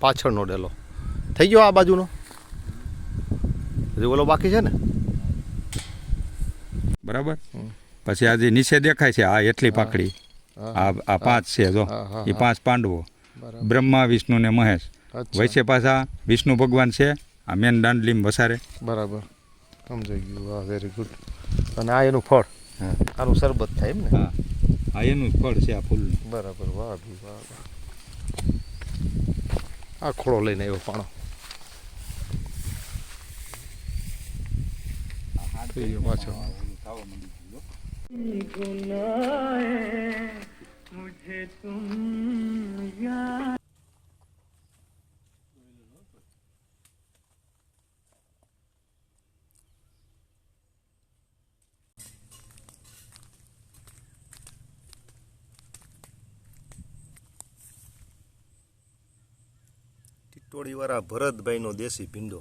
પાછળનો ડેલો થઈ ગયો, આ બાજુનો હજી ઓલો બાકી છે ને, બરાબર. પછી આ જે નીચે દેખાય છે આ એટલી પાકડી, આ 5 છે જો, એ 5 પાંડવો, બ્રહ્મા વિષ્ણુ ને મહેશ. વૈસે પાછા વિષ્ણુ ભગવાન છે, આ મેન દાંડલીમ વસારે. બરાબર, સમજાઈ ગયું. વાહ, વેરી ગુડ. અને આ એનું ફળ, આનું શરબત થાય એમ ને? હા, આ એનું ફળ છે આ ફૂલનું. બરાબર, વાહ વાહ વાહ. આ ખોળો લઈને આવ્યો પાણો. થઈ ગયો પાછો. ટીટોળીવાળા ભરતભાઈનો દેશી ભીંડો.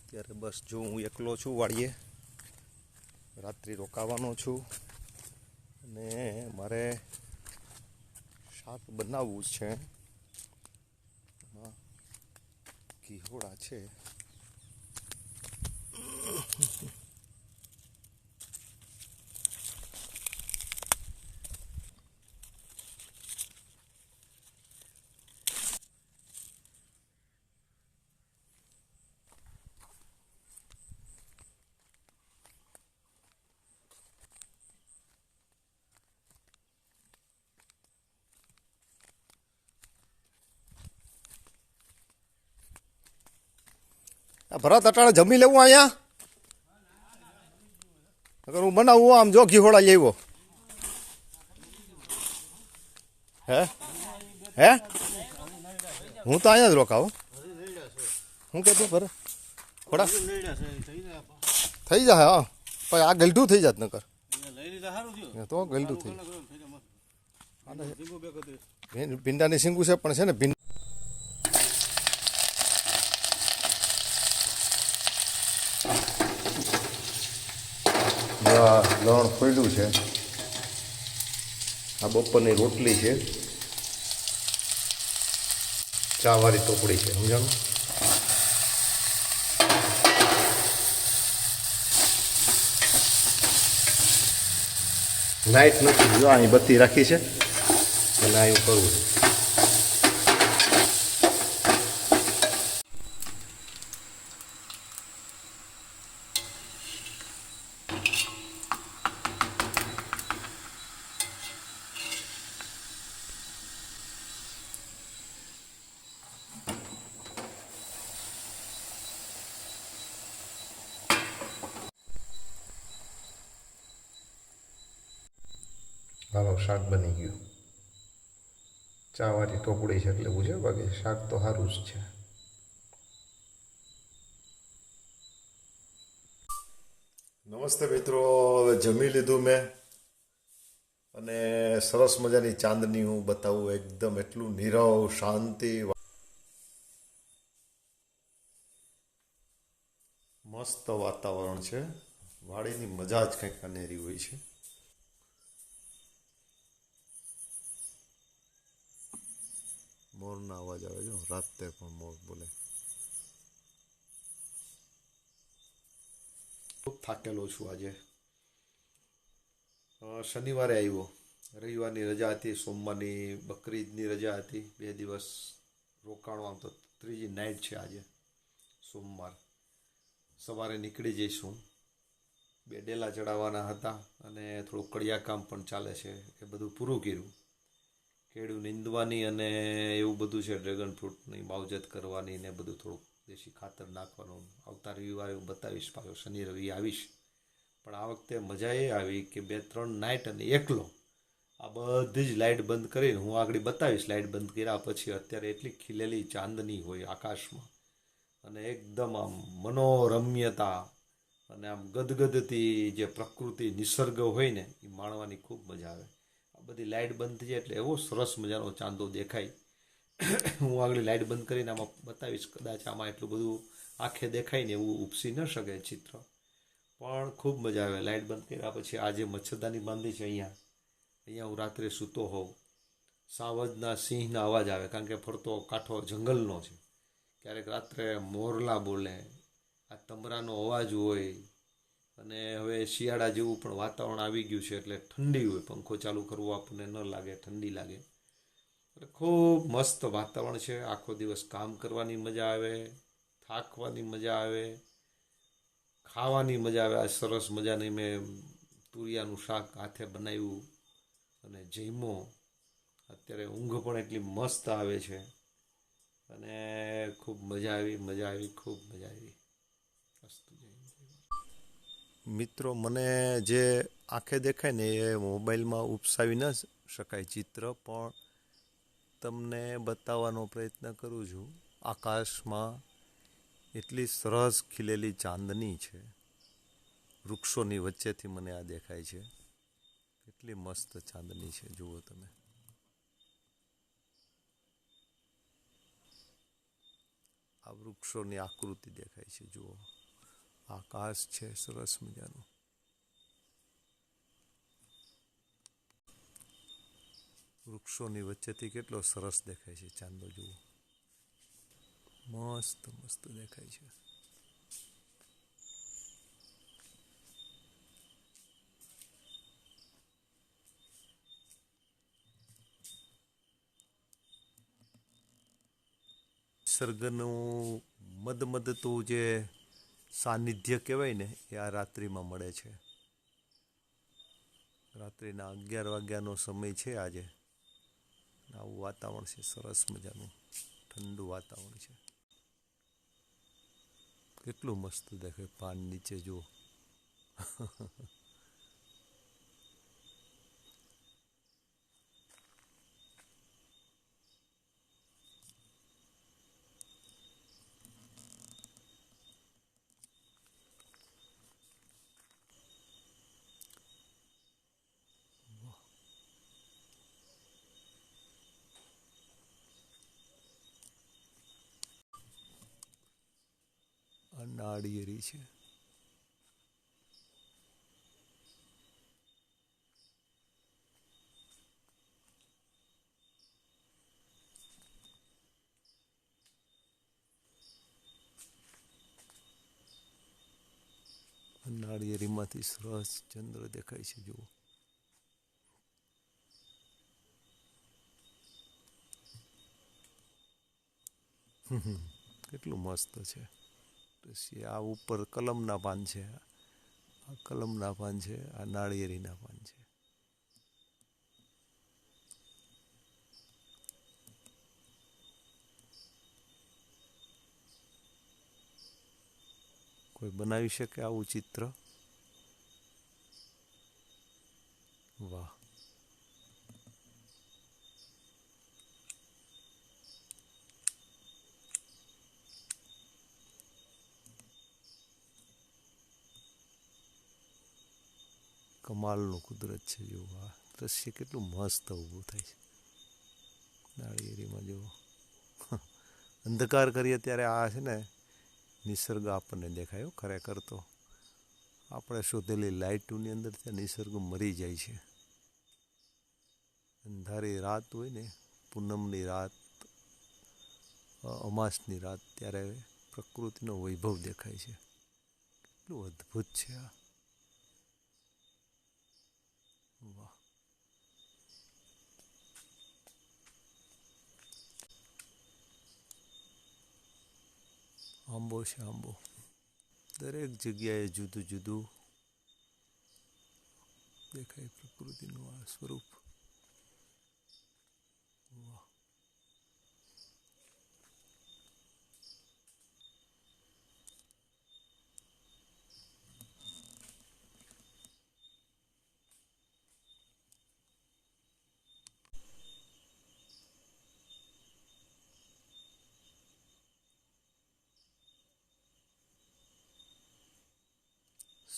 ત્યારે બસ જો હું એકલો છું વાડીએ, રાત્રિ રોકાવાનો છું અને મારે શાક બનાવવું છે. એમાં ઘીહોડા છે. ભરત અટાણે જમી લેવું અહીંયા, અગર હું બનાવું આમ જો ઘીહોડા લેવો. હે હે હું તો અહીંયા જ રોકાવું. હું કહેતું ભરત થોડા થઈ જાય. હા, પણ આ ગલઢું થઈ જાત નકર તો ગલઢું થઈ જાય. ભીંડાની સિંગું છે પણ છે ને ભીંડા લણ ખોલ્યું છે. આ બપોરની રોટલી છે, ચાવાળી ટોપડી છે, સમજાણું? લાઈટ નથી, જો અહીં બત્તી રાખી છે અને અહીં કરવું છે. હાલો, શાક બની ગયું. ચાવાળી ટોપડી છે એટલે પૂછે, બાકી શાક તો સારું જ છે. નમસ્તે મિત્રો, હવે જમી લીધું મેં અને સરસ મજાની ચાંદની હું બતાવું. એકદમ એટલું નીરવ શાંતિ, મસ્ત વાતાવરણ છે. વાડીની મજા જ કંઈક અનેરી હોય છે. મોરના અવાજ આવે છે, રાતે પણ મોર બોલે. ખૂબ થાકેલો છું આજે. શનિવારે આવ્યો, રવિવારની રજા હતી, સોમવારની બકરીદની રજા હતી. 2 દિવસ રોકાણો. આમ તો ત્રીજી નાઇટ છે આજે, સોમવાર. સવારે નીકળી જઈશું. 2 ડેલા ચડાવવાના હતા અને થોડું કડિયા કામ પણ ચાલે છે, એ બધું પૂરું કર્યું. કેળું નીંદવાની અને એવું બધું છે, ડ્રેગન ફ્રૂટની માવજત કરવાની ને બધું, થોડુંક દેશી ખાતર નાખવાનું. આવતા રવિવારે હું બતાવીશ, પાછો શનિ રવિ આવીશ. પણ આ વખતે મજા એ આવી કે 2-3 નાઇટ અને એકલો આ બધી જ લાઇટ બંધ કરીને હું આગળ બતાવીશ. લાઇટ બંધ કર્યા પછી અત્યારે એટલી ખીલેલી ચાંદની હોય આકાશમાં અને એકદમ આમ મનોરમ્યતા અને આમ ગદગદતી જે પ્રકૃતિ નિસર્ગ હોય ને એ માણવાની ખૂબ મજા આવે. આ બધી લાઇટ બંધ થઈ જાય એટલે એવો સરસ મજાનો ચાંદો દેખાય. હું આગળ લાઇટ બંધ કરીને આમાં બતાવીશ. કદાચ આમાં એટલું બધું આંખે દેખાય ને એવું ઉપસી ન શકે ચિત્ર, પણ ખૂબ મજા આવે. લાઇટ બંધ કર્યા પછી આજે મચ્છરદાની બાંધી છે અહીંયા હું રાત્રે સૂતો હોઉં સાવજના સિંહના અવાજ આવે, કારણ કે ફરતો કાંઠો જંગલનો છે. ક્યારેક રાત્રે મોરલા બોલે, આ તમરાનો અવાજ હોય. અને હવે શિયાળા જેવું પણ વાતાવરણ આવી ગયું છે, એટલે ઠંડી હોય, પંખો ચાલુ કરવો આપણને ન લાગે, ઠંડી લાગે. એટલે ખૂબ મસ્ત વાતાવરણ છે. આખો દિવસ કામ કરવાની મજા આવે, થાકવાની મજા આવે, ખાવાની મજા આવે. આ સરસ મજાની મેં તુરિયાનું શાક હાથે બનાવ્યું અને જમ્યો. અત્યારે ઊંઘ પણ એટલી મસ્ત આવે છે અને ખૂબ મજા આવી, મજા આવી, ખૂબ મજા આવી. અસ્તુ જય હિન્દ, જય ભારત. મિત્રો, મને જે આંખે દેખાય ને એ મોબાઈલમાં ઉપસાવી ન શકાય ચિત્ર, પણ તમને બતાવવાનો પ્રયત્ન કરું છું. આકાશમાં એટલી સરસ ખીલેલી ચાંદની છે, વૃક્ષોની વચ્ચેથી મને આ દેખાય છે. કેટલી મસ્ત ચાંદની છે, જુઓ તમે. આ વૃક્ષોની આકૃતિ દેખાય છે, જુઓ. આકાશ છે સરસ મજાનું. વૃક્ષોની વચ્ચેથી કેટલો સરસ દેખાય છે ચાંદો, જુઓ. મસ્ત મસ્ત દેખાય છે. નિસર્ગનું મદમદતું જે સાનિધ્ય કહેવાય ને, એ આ રાત્રિમાં મળે છે. રાત્રિના 11 વાગ્યાનો સમય છે આજે. આવું વાતાવરણ છે, સરસ મજાનું ઠંડુ વાતાવરણ છે. કેટલું મસ્ત દેખાય પાન નીચે, જુઓ. આ નાળિયેરી છે. નાળિયેરીમાંથી સરસ ચંદ્ર દેખાય છે, જુઓ. કેટલું મસ્ત છે. પછી આ ઉપર કલમના પાન છે, આ કલમના પાન છે, આ નાળિયેરીના પાન છે. કોઈ બનાવી શકે આવું ચિત્ર? વાહ. કમાલનું કુદરત છે, જુઓ. આ દ્રશ્ય કેટલું મસ્ત ઊભું થાય છે નાળિયેરીમાં, જુઓ. અંધકાર કરીએ ત્યારે આ છે ને નિસર્ગ આપણને દેખાયો. ખરેખર તો આપણે શોધેલી લાઇટોની અંદર ત્યાં નિસર્ગ મરી જાય છે. અંધારી રાત હોય ને, પૂનમની રાત, અમાસની રાત, ત્યારે પ્રકૃતિનો વૈભવ દેખાય છે. કેટલું અદ્ભુત છે આ. વાહ. આંબો છે, આંબો. દરેક જગ્યાએ જુદું જુદું દેખાય પ્રકૃતિનું આ સ્વરૂપ. વાહ.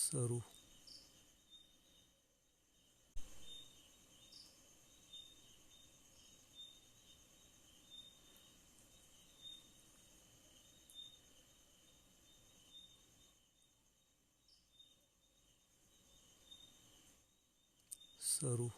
શરૂ. શરૂ.